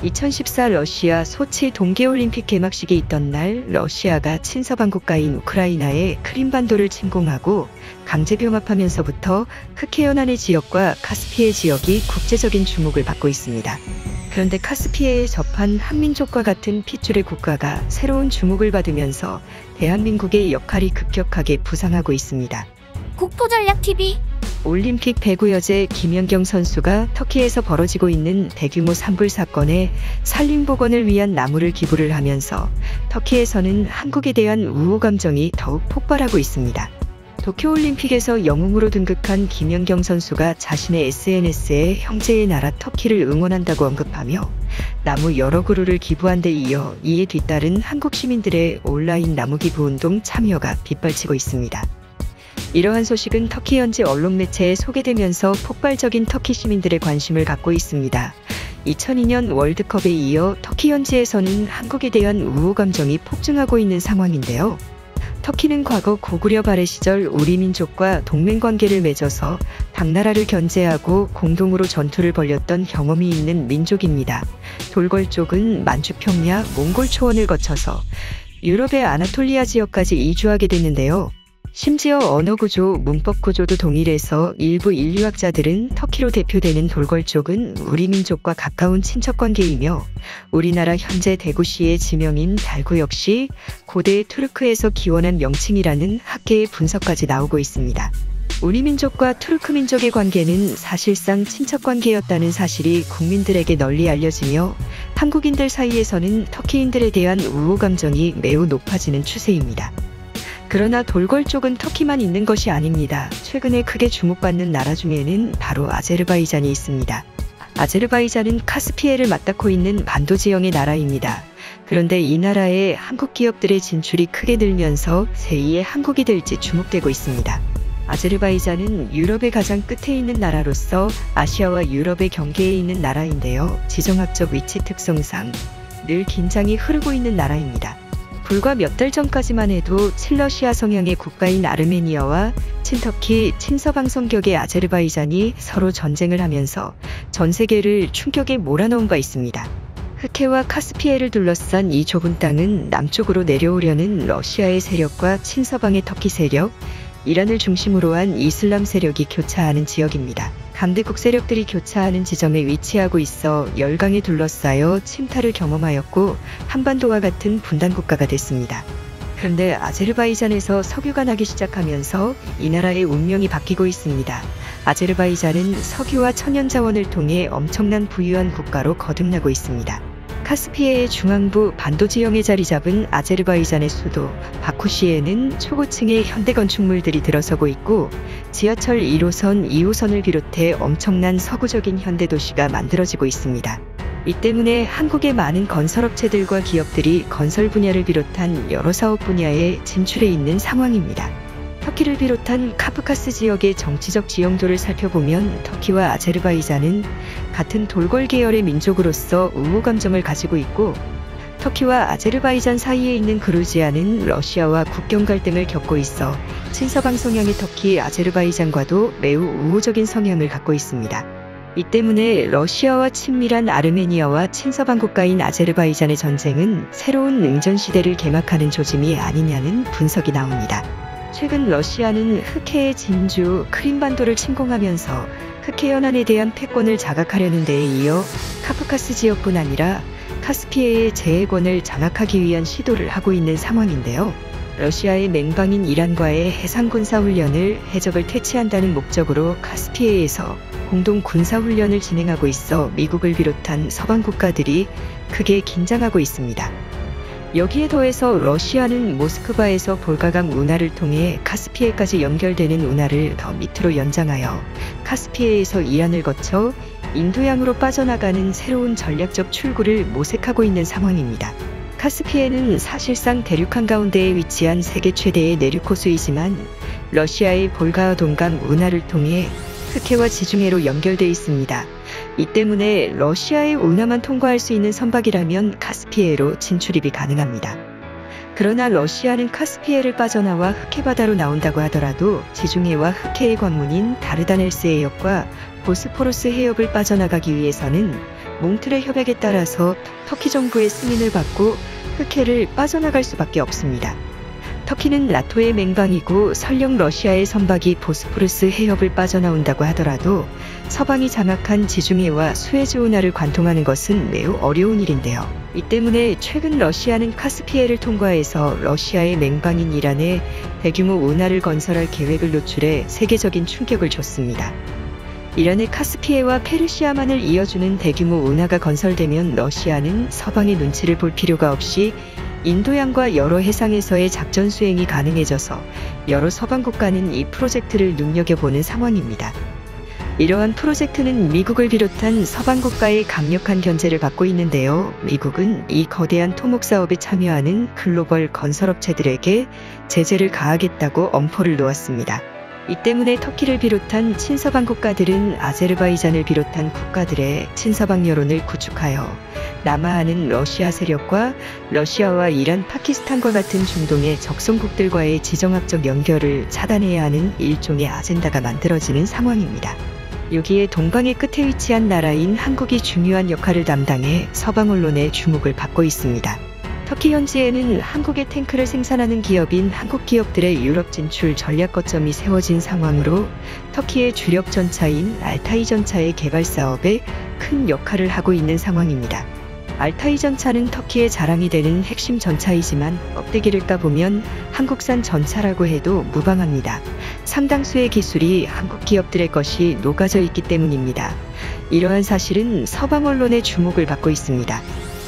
2014 러시아 소치 동계올림픽 개막식이 있던 날 러시아가 친서방 국가인 우크라이나의 크림반도를 침공하고 강제 병합하면서부터 흑해연안의 지역과 카스피해 지역이 국제적인 주목을 받고 있습니다. 그런데 카스피해에 접한 한민족과 같은 핏줄의 국가가 새로운 주목을 받으면서 대한민국의 역할이 급격하게 부상하고 있습니다. 국토전략TV 올림픽 배구 여제 김연경 선수가 터키에서 벌어지고 있는 대규모 산불 사건에 산림복원을 위한 나무를 기부를 하면서 터키에서는 한국에 대한 우호 감정이 더욱 폭발하고 있습니다. 도쿄올림픽에서 영웅으로 등극한 김연경 선수가 자신의 SNS에 형제의 나라 터키를 응원한다고 언급하며 나무 여러 그루를 기부한 데 이어 이에 뒤따른 한국 시민들의 온라인 나무 기부 운동 참여가 빗발치고 있습니다. 이러한 소식은 터키 현지 언론 매체에 소개되면서 폭발적인 터키 시민들의 관심을 갖고 있습니다. 2002년 월드컵에 이어 터키 현지에서는 한국에 대한 우호 감정이 폭증하고 있는 상황인데요. 터키는 과거 고구려 발해 시절 우리 민족과 동맹관계를 맺어서 당나라를 견제하고 공동으로 전투를 벌였던 경험이 있는 민족입니다. 돌궐족은 만주평야, 몽골 초원을 거쳐서 유럽의 아나톨리아 지역까지 이주하게 됐는데요. 심지어 언어구조, 문법구조도 동일해서 일부 인류학자들은 터키로 대표되는 돌궐족은 우리 민족과 가까운 친척관계이며 우리나라 현재 대구시의 지명인 달구 역시 고대 투르크에서 기원한 명칭이라는 학계의 분석까지 나오고 있습니다. 우리 민족과 투르크 민족의 관계는 사실상 친척관계였다는 사실이 국민들에게 널리 알려지며 한국인들 사이에서는 터키인들에 대한 우호 감정이 매우 높아지는 추세입니다. 그러나 돌궐족은 터키만 있는 것이 아닙니다. 최근에 크게 주목받는 나라 중에는 바로 아제르바이잔이 있습니다. 아제르바이잔은 카스피해를 맞닿고 있는 반도 지형의 나라입니다. 그런데 이 나라에 한국 기업들의 진출이 크게 늘면서 제2의 한국이 될지 주목되고 있습니다. 아제르바이잔은 유럽의 가장 끝에 있는 나라로서 아시아와 유럽의 경계에 있는 나라인데요. 지정학적 위치 특성상 늘 긴장이 흐르고 있는 나라입니다. 불과 몇 달 전까지만 해도 친러시아 성향의 국가인 아르메니아와 친터키, 친서방 성격의 아제르바이잔이 서로 전쟁을 하면서 전 세계를 충격에 몰아넣은 바 있습니다. 흑해와 카스피해를 둘러싼 이 좁은 땅은 남쪽으로 내려오려는 러시아의 세력과 친서방의 터키 세력, 이란을 중심으로 한 이슬람 세력이 교차하는 지역입니다. 강대국 세력들이 교차하는 지점에 위치하고 있어 열강에 둘러싸여 침탈을 경험하였고 한반도와 같은 분단국가가 됐습니다. 그런데 아제르바이잔에서 석유가 나기 시작하면서 이 나라의 운명이 바뀌고 있습니다. 아제르바이잔은 석유와 천연자원을 통해 엄청난 부유한 국가로 거듭나고 있습니다. 카스피해의 중앙부 반도 지형에 자리 잡은 아제르바이잔의 수도 바쿠시에는 초고층의 현대 건축물들이 들어서고 있고 지하철 1호선, 2호선을 비롯해 엄청난 서구적인 현대 도시가 만들어지고 있습니다. 이 때문에 한국의 많은 건설업체들과 기업들이 건설 분야를 비롯한 여러 사업 분야에 진출해 있는 상황입니다. 터키를 비롯한 카프카스 지역의 정치적 지형도를 살펴보면 터키와 아제르바이잔은 같은 돌궐 계열의 민족으로서 우호 감정을 가지고 있고 터키와 아제르바이잔 사이에 있는 그루지아는 러시아와 국경 갈등을 겪고 있어 친서방 성향의 터키, 아제르바이잔과도 매우 우호적인 성향을 갖고 있습니다. 이 때문에 러시아와 친밀한 아르메니아와 친서방 국가인 아제르바이잔의 전쟁은 새로운 냉전 시대를 개막하는 조짐이 아니냐는 분석이 나옵니다. 최근 러시아는 흑해의 진주, 크림반도를 침공하면서 흑해연안에 대한 패권을 자각하려는 데에 이어 카프카스 지역뿐 아니라 카스피해의 제해권을 장악하기 위한 시도를 하고 있는 상황인데요. 러시아의 맹방인 이란과의 해상 군사훈련을 해적을 퇴치한다는 목적으로 카스피해에서 공동 군사훈련을 진행하고 있어 미국을 비롯한 서방 국가들이 크게 긴장하고 있습니다. 여기에 더해서 러시아는 모스크바에서 볼가강 운하를 통해 카스피해까지 연결되는 운하를 더 밑으로 연장하여 카스피해에서 이란을 거쳐 인도양으로 빠져나가는 새로운 전략적 출구를 모색하고 있는 상황입니다. 카스피해는 사실상 대륙 한가운데에 위치한 세계 최대의 내륙 호수이지만 러시아의 볼가와 동강 운하를 통해 흑해와 지중해로 연결돼 있습니다. 이 때문에 러시아의 운하만 통과할 수 있는 선박이라면 카스피해로 진출입이 가능합니다. 그러나 러시아는 카스피해를 빠져나와 흑해바다로 나온다고 하더라도 지중해와 흑해의 관문인 다르다넬스 해역과 보스포러스 해역을 빠져나가기 위해서는 몽트레 협약에 따라서 터키 정부의 승인을 받고 흑해를 빠져나갈 수밖에 없습니다. 터키는 나토의 맹방이고 설령 러시아의 선박이 보스포루스 해협을 빠져나온다고 하더라도 서방이 장악한 지중해와 수에즈 운하를 관통하는 것은 매우 어려운 일인데요. 이 때문에 최근 러시아는 카스피해를 통과해서 러시아의 맹방인 이란에 대규모 운하를 건설할 계획을 노출해 세계적인 충격을 줬습니다. 이란의 카스피해와 페르시아만을 이어주는 대규모 운하가 건설되면 러시아는 서방의 눈치를 볼 필요가 없이 인도양과 여러 해상에서의 작전 수행이 가능해져서 여러 서방 국가는 이 프로젝트를 눈여겨보는 상황입니다. 이러한 프로젝트는 미국을 비롯한 서방 국가의 강력한 견제를 받고 있는데요. 미국은 이 거대한 토목 사업에 참여하는 글로벌 건설업체들에게 제재를 가하겠다고 엄포를 놓았습니다. 이 때문에 터키를 비롯한 친서방 국가들은 아제르바이잔을 비롯한 국가들의 친서방 여론을 구축하여 남하하는 러시아 세력과 러시아와 이란, 파키스탄과 같은 중동의 적성국들과의 지정학적 연결을 차단해야 하는 일종의 아젠다가 만들어지는 상황입니다. 여기에 동방의 끝에 위치한 나라인 한국이 중요한 역할을 담당해 서방 언론의 주목을 받고 있습니다. 터키 현지에는 한국의 탱크를 생산하는 기업인 한국 기업들의 유럽 진출 전략 거점이 세워진 상황으로 터키의 주력 전차인 알타이 전차의 개발 사업에 큰 역할을 하고 있는 상황입니다. 알타이 전차는 터키의 자랑이 되는 핵심 전차이지만 껍데기를 까보면 한국산 전차라고 해도 무방합니다. 상당수의 기술이 한국 기업들의 것이 녹아져 있기 때문입니다. 이러한 사실은 서방 언론의 주목을 받고 있습니다.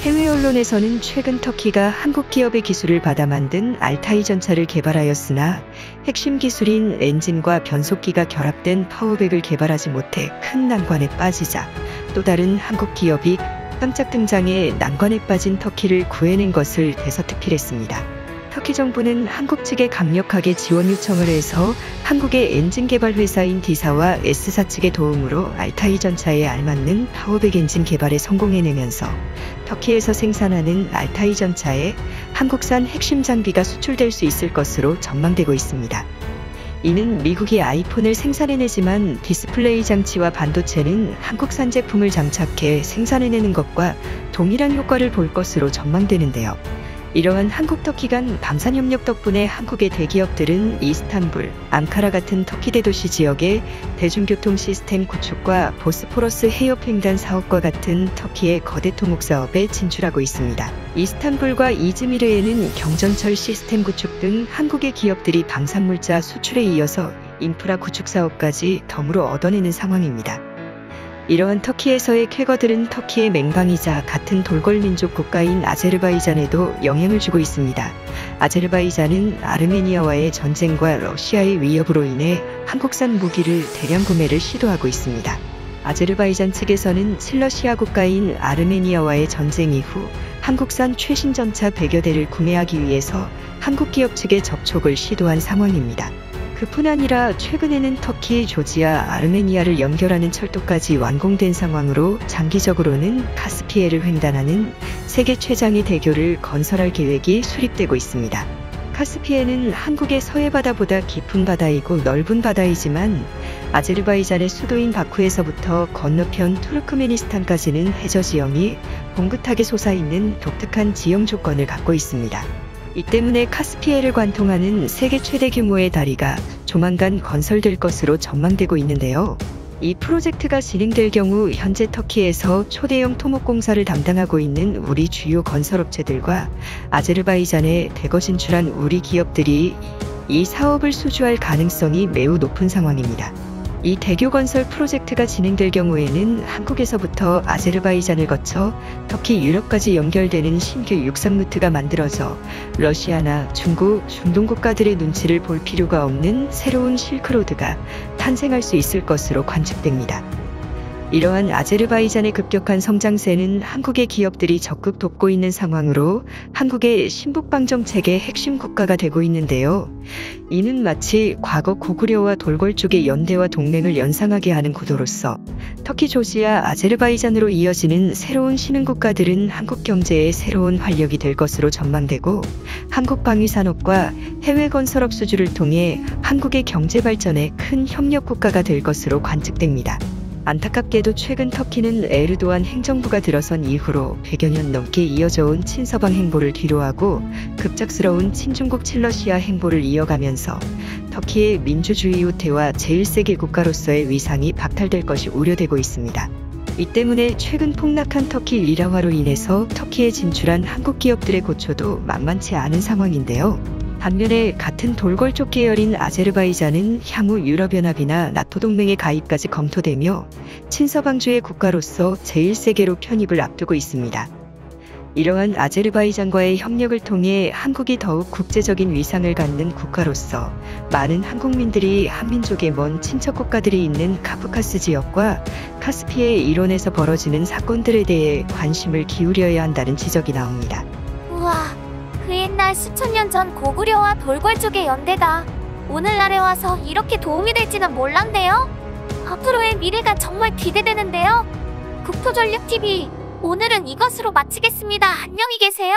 해외 언론에서는 최근 터키가 한국 기업의 기술을 받아 만든 알타이 전차를 개발하였으나 핵심 기술인 엔진과 변속기가 결합된 파워백을 개발하지 못해 큰 난관에 빠지자 또 다른 한국 기업이 깜짝 등장해 난관에 빠진 터키를 구해낸 것을 대서특필했습니다. 터키 정부는 한국 측에 강력하게 지원 요청을 해서 한국의 엔진 개발 회사인 디사와 S사 측의 도움으로 알타이 전차에 알맞는 파워백 엔진 개발에 성공해내면서 터키에서 생산하는 알타이 전차에 한국산 핵심 장비가 수출될 수 있을 것으로 전망되고 있습니다. 이는 미국이 아이폰을 생산해내지만 디스플레이 장치와 반도체는 한국산 제품을 장착해 생산해내는 것과 동일한 효과를 볼 것으로 전망되는데요. 이러한 한국-터키 간 방산협력 덕분에 한국의 대기업들은 이스탄불, 앙카라 같은 터키 대도시 지역의 대중교통 시스템 구축과 보스포러스 해협 횡단 사업과 같은 터키의 거대 토목 사업에 진출하고 있습니다. 이스탄불과 이즈미르에는 경전철 시스템 구축 등 한국의 기업들이 방산물자 수출에 이어서 인프라 구축 사업까지 덤으로 얻어내는 상황입니다. 이러한 터키에서의 쾌거들은 터키의 맹방이자 같은 돌궐민족 국가인 아제르바이잔에도 영향을 주고 있습니다. 아제르바이잔은 아르메니아와의 전쟁과 러시아의 위협으로 인해 한국산 무기를 대량 구매를 시도하고 있습니다. 아제르바이잔 측에서는 친러시아 국가인 아르메니아와의 전쟁 이후 한국산 최신 전차 100여 대를 구매하기 위해서 한국 기업 측에 접촉을 시도한 상황입니다. 그뿐 아니라 최근에는 터키, 조지아, 아르메니아를 연결하는 철도까지 완공된 상황으로 장기적으로는 카스피해를 횡단하는 세계 최장의 대교를 건설할 계획이 수립되고 있습니다. 카스피해는 한국의 서해 바다보다 깊은 바다이고 넓은 바다이지만 아제르바이잔의 수도인 바쿠에서부터 건너편 투르크메니스탄까지는 해저 지형이 봉긋하게 솟아있는 독특한 지형 조건을 갖고 있습니다. 이 때문에 카스피해를 관통하는 세계 최대 규모의 다리가 조만간 건설될 것으로 전망되고 있는데요. 이 프로젝트가 진행될 경우 현재 터키에서 초대형 토목공사를 담당하고 있는 우리 주요 건설업체들과 아제르바이잔에 대거 진출한 우리 기업들이 이 사업을 수주할 가능성이 매우 높은 상황입니다. 이 대교 건설 프로젝트가 진행될 경우에는 한국에서부터 아제르바이잔을 거쳐 터키 유럽까지 연결되는 신규 육상 루트가 만들어져 러시아나 중국, 중동 국가들의 눈치를 볼 필요가 없는 새로운 실크로드가 탄생할 수 있을 것으로 관측됩니다. 이러한 아제르바이잔의 급격한 성장세는 한국의 기업들이 적극 돕고 있는 상황으로 한국의 신북방 정책의 핵심 국가가 되고 있는데요. 이는 마치 과거 고구려와 돌궐 쪽의 연대와 동맹을 연상하게 하는 구도로서 터키, 조지아, 아제르바이잔으로 이어지는 새로운 신흥 국가들은 한국 경제의 새로운 활력이 될 것으로 전망되고 한국 방위 산업과 해외 건설업 수주를 통해 한국의 경제 발전에 큰 협력 국가가 될 것으로 관측됩니다. 안타깝게도 최근 터키는 에르도안 행정부가 들어선 이후로 100여 년 넘게 이어져 온 친서방 행보를 뒤로하고 급작스러운 친중국 친러시아 행보를 이어가면서 터키의 민주주의 후퇴와 제1세계 국가로서의 위상이 박탈될 것이 우려되고 있습니다. 이 때문에 최근 폭락한 터키 리라화로 인해서 터키에 진출한 한국 기업들의 고초도 만만치 않은 상황인데요. 반면에 같은 돌궐족 계열인 아제르바이잔은 향후 유럽연합이나 나토 동맹에 가입까지 검토되며 친서방주의 국가로서 제1세계로 편입을 앞두고 있습니다. 이러한 아제르바이잔과의 협력을 통해 한국이 더욱 국제적인 위상을 갖는 국가로서 많은 한국민들이 한민족의 먼 친척 국가들이 있는 카프카스 지역과 카스피의 일원에서 벌어지는 사건들에 대해 관심을 기울여야 한다는 지적이 나옵니다. 우와, 그 옛날 수천 년 전 고구려와 돌궐족의 연대가 오늘날에 와서 이렇게 도움이 될지는 몰랐네요. 앞으로의 미래가 정말 기대되는데요. 국토전략TV 오늘은 이것으로 마치겠습니다. 안녕히 계세요.